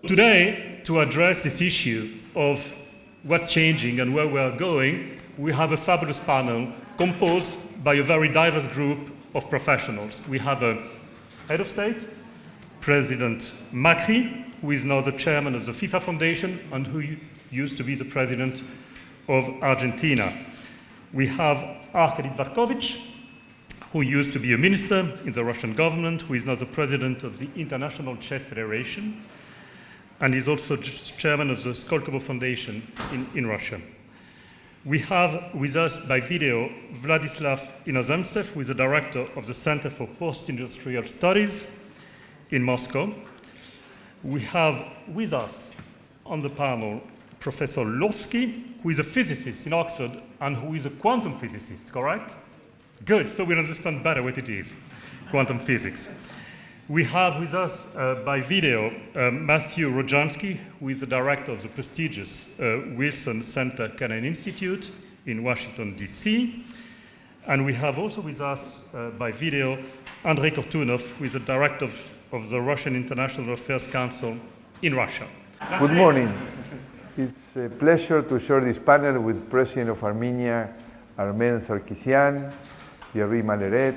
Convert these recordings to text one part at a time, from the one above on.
Today, to address this issue of what's changing and where we are going, we have a fabulous panel composed by a very diverse group of professionals. We have a head of state, President Macri, who is now the chairman of the FIFA Foundation and who used to be the president of Argentina. We have Arkady Dvorkovich, who used to be a minister in the Russian government, who is now the president of the International Chess Federation, and is also chairman of the Skolkovo Foundation in Russia. We have with us by video Vladislav Inozemtsev, who is the director of the Center for Post-Industrial Studies in Moscow. We have with us on the panel Professor Lovsky, who is a physicist in Oxford and who is a quantum physicist, correct? Good, so we understand better what it is, quantum physics. We have with us by video Matthew Rojansky, who is the director of the prestigious Wilson Center Canadian Institute in Washington, D.C. And we have also with us by video Andrei Kortunov, who is the director of the Russian International Affairs Council in Russia. Good morning. It's a pleasure to share this panel with President of Armenia, Armen Sarkisyan, Thierry Maleret,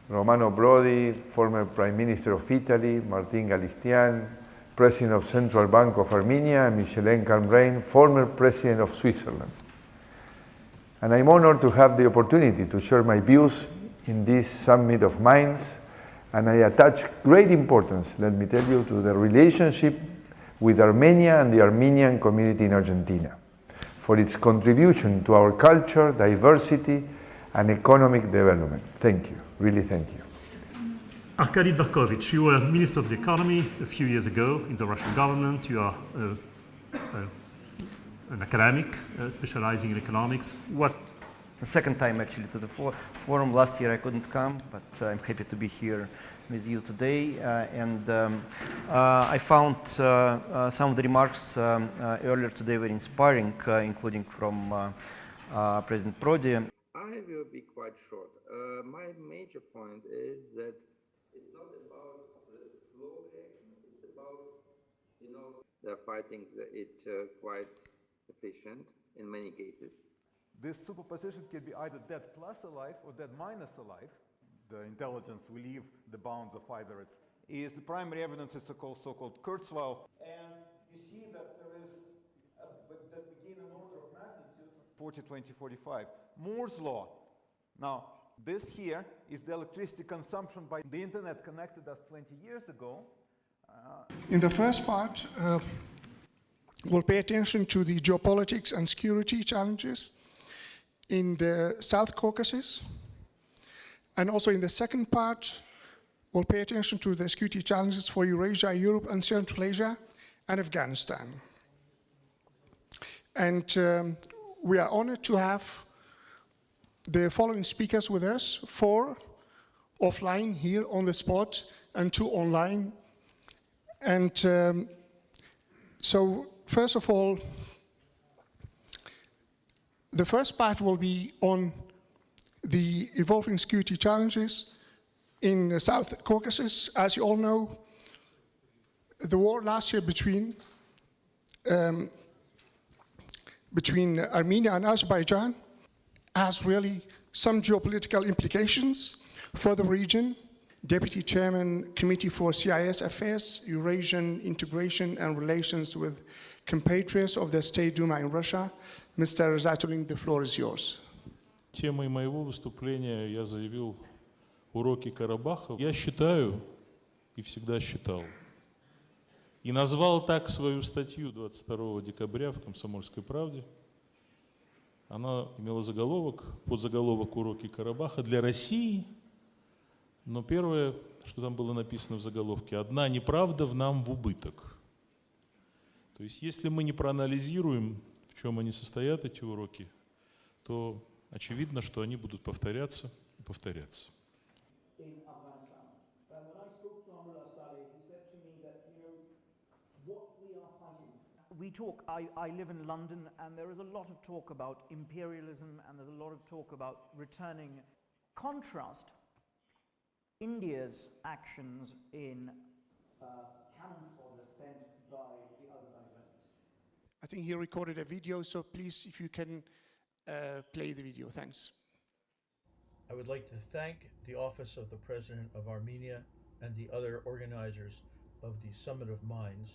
Romano Prodi, former Prime Minister of Italy, Martin Galistian, President of Central Bank of Armenia, and Michelin Carmbrain, former President of Switzerland. And I'm honored to have the opportunity to share my views in this summit of minds, and I attach great importance, let me tell you, to the relationship with Armenia and the Armenian community in Argentina, for its contribution to our culture, diversity, and economic development. Thank you, really thank you. Arkady Dvorkovich, you were Minister of the Economy a few years ago in the Russian government. You are an academic specializing in economics. What? The second time actually to the forum. Last year I couldn't come, but I'm happy to be here with you today. I found some of the remarks earlier today very inspiring, including from President Prodi. I will be quite short. My major point is that it's not about the slow reaction, it's about, they're fighting it quite efficient in many cases. This superposition can be either dead plus alive or dead minus alive. The intelligence will leave the bounds of either. The primary evidence is so-called Kurzweil. And you see that there is, that we gain an order of magnitude, 40, 20, 45. Moore's law. Now, this here is the electricity consumption by the internet connected us 20 years ago. In the first part, we'll pay attention to the geopolitics and security challenges in the South Caucasus. And also in the second part, we'll pay attention to the security challenges for Eurasia, Europe, and Central Asia, and Afghanistan. And we are honored to have the following speakers with us, 4 offline here on the spot and 2 online. And so first of all, the first part will be on the evolving security challenges in the South Caucasus. As you all know, the war last year between Armenia and Azerbaijan has really some geopolitical implications for the region. Deputy Chairman, Committee for CIS Affairs, Eurasian Integration and Relations with Compatriots of the State Duma in Russia, Mr. Zatulin, the floor is yours. Темой моего выступления я заявил уроки Карабаха. Я считаю, и всегда считал, и назвал так свою статью 22 декабря в «Комсомольской правде». Она имела заголовок, подзаголовок «Уроки Карабаха для России». Но первое, что там было написано в заголовке, «Одна неправда в нам в убыток». То есть если мы не проанализируем, в чем они состоят, эти уроки, то очевидно, что они будут повторяться и повторяться. I live in London, and there is a lot of talk about imperialism, and there's a lot of talk about returning. Contrast India's actions in cannon fodder sent by think he recorded a video, so please, if you can play the video. Thanks. I would like to thank the Office of the President of Armenia and the other organizers of the Summit of Minds.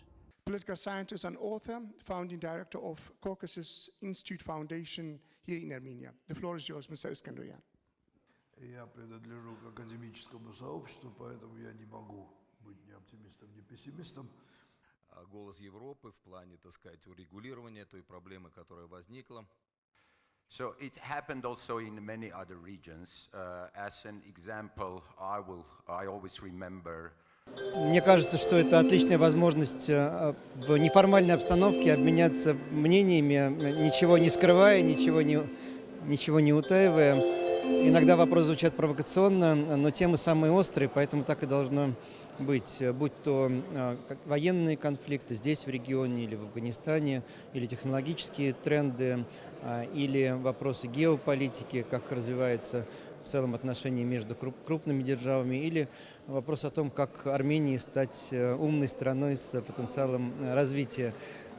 Political scientist and author, founding director of Caucasus Institute Foundation here in Armenia. The floor is yours, Mr. Iskandarian. Я принадлежу к академическому сообществу, поэтому я не могу быть ни оптимистом, ни пессимистом. Голос Европы в плане, так сказать, урегулирования той проблемы, которая возникла. So it happened also in many other regions. As an example, I always remember. Мне кажется, что это отличная возможность в неформальной обстановке обменяться мнениями, ничего не скрывая, ничего не утаивая. Иногда вопросы звучат провокационно, но темы самые острые, поэтому так и должно быть. Будь то военные конфликты здесь, в регионе, или в Афганистане, или технологические тренды, или вопросы геополитики, как развивается в целом отношения между крупными державами, или вопрос о том, как Армении стать умной страной с потенциалом развития.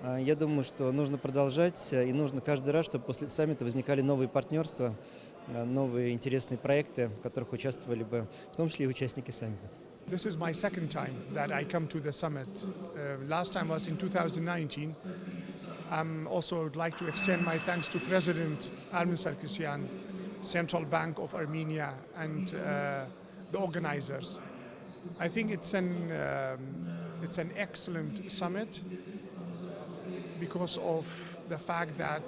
Я думаю, что нужно продолжать, и нужно каждый раз, чтобы после саммита возникали новые партнерства, новые интересные проекты, в которых участвовали бы в том числе и участники саммита. This is my second time that I come to the summit. Last time was in 2019. Also would like to extend my thanks to President Armen Sarkisyan, Central Bank of Armenia, and the organizers. I think it's an excellent summit because of the fact that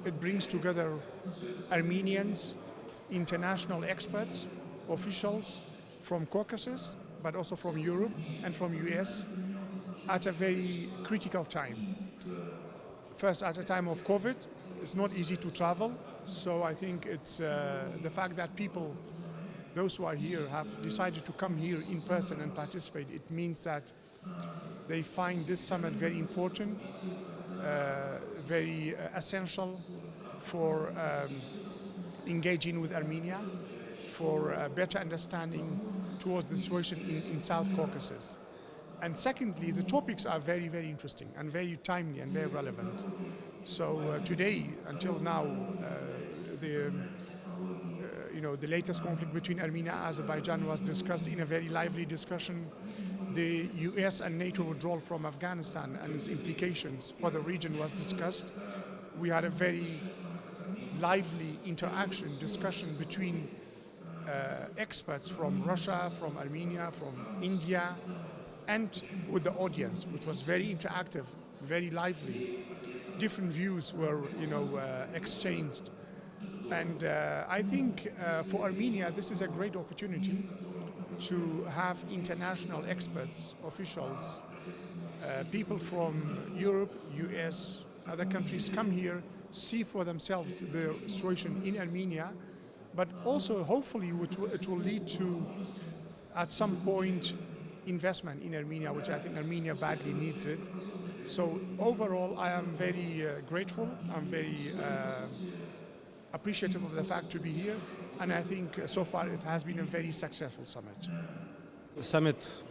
it brings together Armenians, international experts, officials from Caucasus, but also from Europe and from US at a very critical time. First, at a time of COVID, it's not easy to travel. So I think it's the fact that people, those who are here, have decided to come here in person and participate. It means that they find this summit very important, very essential for engaging with Armenia, for a better understanding towards the situation in South Caucasus. And secondly, the topics are very, very interesting and very timely and very relevant. So today, until now, the latest conflict between Armenia and Azerbaijan was discussed in a very lively discussion. The US and NATO withdrawal from Afghanistan and its implications for the region was discussed. We had a very lively discussion between experts from Russia, from Armenia, from India, and with the audience, which was very interactive, very lively. Different views were, exchanged. And I think for Armenia, this is a great opportunity to have international experts, officials, people from Europe, US, other countries come here, see for themselves the situation in Armenia, but also hopefully it will lead to, at some point, investment in Armenia, which I think Armenia badly needs it. So overall, I am very grateful. I'm very appreciative of the fact to be here, and I think so far it has been a very successful summit. Summit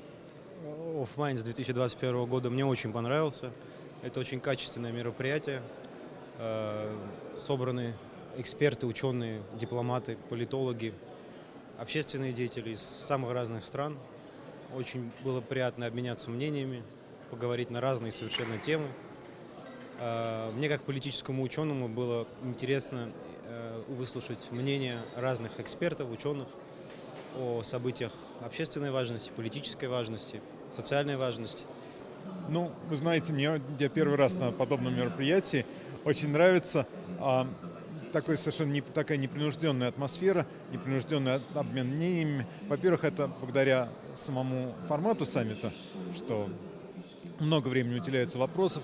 of Minds 2021 года мне очень понравился. Это очень качественное мероприятие. Собраны эксперты, ученые, дипломаты, политологи, общественные деятели из самых разных стран. Очень было приятно обменяться мнениями, поговорить на разные совершенно темы. Мне, как политическому ученому, было интересно выслушать мнения разных экспертов, ученых о событиях общественной важности, политической важности, социальной важности. Ну, вы знаете, я первый раз на подобном мероприятии. Очень нравится такая непринужденная атмосфера, непринужденный обмен мнениями. Во-первых, это благодаря самому формату саммита, что много времени уделяется вопросам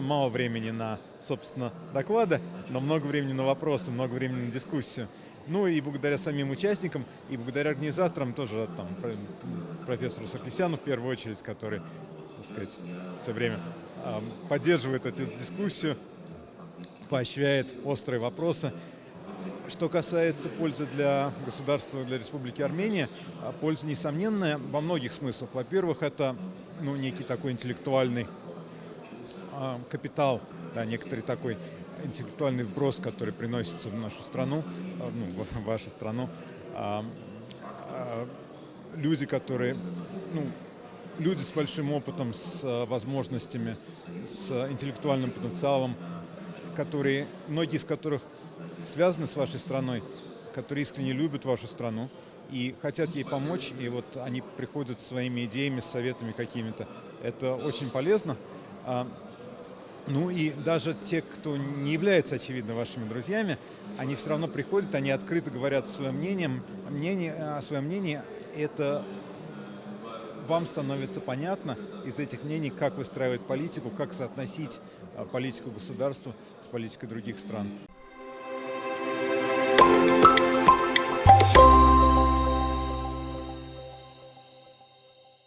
мало времени на, собственно, доклады, но много времени на вопросы, много времени на дискуссию. Ну и благодаря самим участникам, и благодаря организаторам, тоже там, профессору Саркисяну в первую очередь, который, так сказать, все время поддерживает эту дискуссию, поощряет острые вопросы. Что касается пользы для государства, для Республики Армения, польза несомненная во многих смыслах. Во-первых, это некий такой интеллектуальный капитал, да, некоторый такой интеллектуальный вброс, который приносится в нашу страну, ну, в вашу страну. Люди, которые, ну, люди с большим опытом, с возможностями, с интеллектуальным потенциалом, которые, многие из которых связаны с вашей страной, которые искренне любят вашу страну и хотят ей помочь, и вот они приходят со своими идеями, с советами какими-то. Это очень полезно. Ну и даже те, кто не является, очевидно, вашими друзьями, они все равно приходят, они открыто говорят своим мнением, о своем мнении. Это вам становится понятно из этих мнений, как выстраивать политику, как соотносить политику государства с политикой других стран.